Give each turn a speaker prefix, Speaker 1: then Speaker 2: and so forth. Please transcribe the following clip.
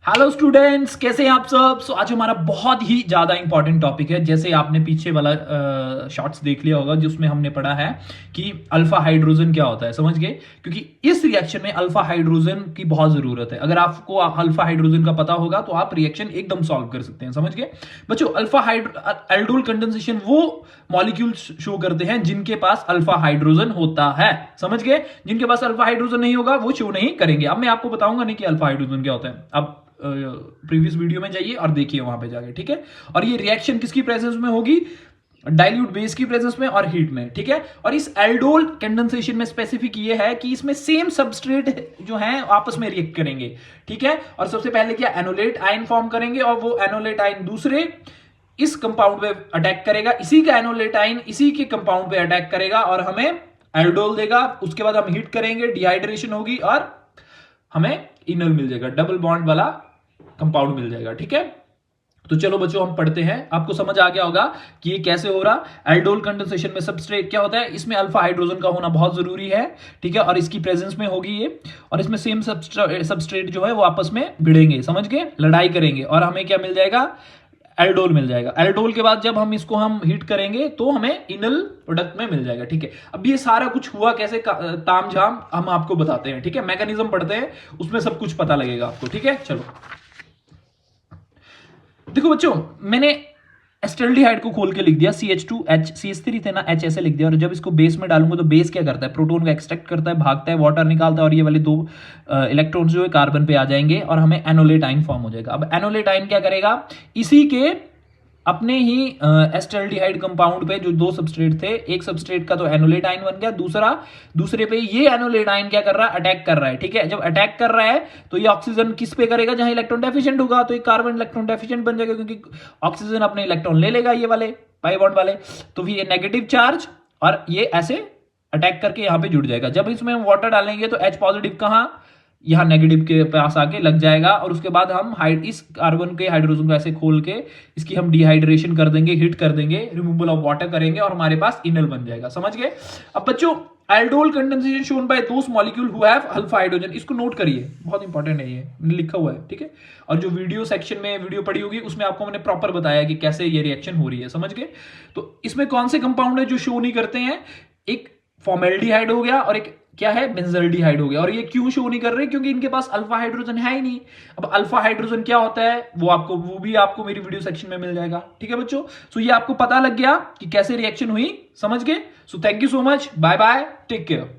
Speaker 1: Hello students, कैसे हैं आप सब। आज हमारा बहुत ही ज्यादा इंपॉर्टेंट टॉपिक है। जैसे आपने पीछे वाला शॉर्ट्स देख लिया होगा जिसमें हमने पढ़ा है कि अल्फा हाइड्रोजन क्या होता है, समझ गए। क्योंकि इस रिएक्शन में अल्फा हाइड्रोजन की बहुत जरूरत है। अगर आपको अल्फा हाइड्रोजन का पता होगा तो आप रिएक्शन एकदम सॉल्व कर सकते हैं, समझ गए बच्चों। एल्डोल कंडेंसेशन वो मॉलिक्यूल शो करते हैं जिनके पास अल्फा हाइड्रोजन होता है, समझ गए। जिनके पास अल्फा हाइड्रोजन नहीं होगा वो शो नहीं करेंगे। अब मैं आपको बताऊंगा नहीं कि अल्फा हाइड्रोजन क्या होता है। अब प्रीवियस वीडियो में जाइए और देखिए वहां पे जाके, ठीक है। और ये रिएक्शन किसकी प्रेजेंस में होगी? डाइल्यूट बेस की प्रेजेंस में और हीट में, ठीक है। और इस एल्डोल कंडेंसेशन में स्पेसिफिक ये है कि इसमें सेम सबस्ट्रेट जो है आपस में रिएक्ट करेंगे, ठीक है। और सबसे पहले क्या, एनोलेट आयन फॉर्म करेंगे और वो एनोलेट आयन दूसरे इस कंपाउंड पे अटैक करेगा, इसी का एनोलेट आयन इसी के कंपाउंड पे अटैक करेगा और हमें एल्डोल देगा। उसके बाद हम हीट करेंगे, डिहाइड्रेशन होगी और हमें इनल मिल जाएगा, डबल बॉन्ड वाला कंपाउंड मिल जाएगा, ठीक है। तो चलो बच्चों हम पढ़ते हैं। आपको समझ आ गया होगा कि ये कैसे हो रहा। एल्डोल कंडेंसेशन में सबस्ट्रेट क्या होता है, इसमें अल्फा हाइड्रोजन का होना बहुत जरूरी है, ठीक है। और इसकी प्रेजेंस में होगी ये, और इसमें सेम सबस्ट्रेट जो है वो आपस में भिड़ेंगे, समझ गए, लड़ाई करेंगे और हमें क्या मिल जाएगा, एल्डोल मिल जाएगा। एल्डोल के बाद जब हम इसको हम हीट करेंगे तो हमें इनल प्रोडक्ट में मिल जाएगा, ठीक है। अब ये सारा कुछ हुआ कैसे, तामझाम हम आपको बताते हैं, ठीक है। मैकेनिज्म पढ़ते हैं, उसमें सब कुछ पता लगेगा आपको, ठीक है। चलो देखो बच्चों, मैंने एस्टल्डिहाइड को खोल के लिख दिया CH2H, CH3 थे ना, H ऐसे लिख दिया। और जब इसको बेस में डालूंगा तो बेस क्या करता है, प्रोटॉन को एक्सट्रैक्ट करता है, भागता है, वाटर निकालता है और ये वाले दो इलेक्ट्रॉन्स जो है कार्बन पे आ जाएंगे और हमें एनोलेट आयन फॉर्म हो जाएगा। अब एनोलेट आयन क्या करेगा, इसी के अपने ही एस्टल्डिहाइड कंपाउंड पे जो दो सबस्ट्रेट थे, एक सबस्ट्रेट का तो एनोलेट आयन बन गया, दूसरे पे ये एनोलेट आयन क्या कर रहा है, अटैक कर रहा है, ठीक है। जब अटैक कर रहा है तो ये ऑक्सीजन किस पे करेगा, जहां इलेक्ट्रॉन डेफिशिएंट होगा तो ये कार्बन इलेक्ट्रॉन डेफिशिएंट बन जाएगा, क्योंकि ऑक्सीजन अपने इलेक्ट्रॉन ले लेगा, ये वाले पाई बॉन्ड वाले। तो फिर ये नेगेटिव चार्ज और ये ऐसे अटैक करके यहां पे जुड़ जाएगा। जब इसमें हम वाटर डालेंगे तो H पॉजिटिव कहां, यहां नेगेटिव के पास आके लग जाएगा और उसके बाद हम इस कार्बन के हाइड्रोजन को ऐसे खोल के इसकी हम डिहाइड्रेशन कर देंगे, हीट कर देंगे, रिमूवल ऑफ वाटर करेंगे और हमारे पास इनल बन जाएगा, समझ गए। अब बच्चों, aldol condensation shown by those molecule who have alpha hydrogen, इसको नोट करिए, बहुत इंपॉर्टेंट है, ये लिखा हुआ है, ठीक है। और जो वीडियो सेक्शन में वीडियो पड़ी होगी उसमें आपको मैंने प्रॉपर बताया कि कैसे ये रिएक्शन हो रही है, समझ गए। तो इसमें कौन से कंपाउंड है जो शो नहीं करते हैं, एक फॉर्मेल्डिहाइड हो गया और एक क्या है, बेंजल्डिहाइड हो गया। और ये क्यों शो नहीं कर रहे, क्योंकि इनके पास अल्फा हाइड्रोजन है ही नहीं। अब अल्फा हाइड्रोजन क्या होता है वो भी आपको मेरी वीडियो सेक्शन में मिल जाएगा, ठीक है बच्चों। सो ये आपको पता लग गया कि कैसे रिएक्शन हुई, समझ गए। So thank you so much, bye bye, take care.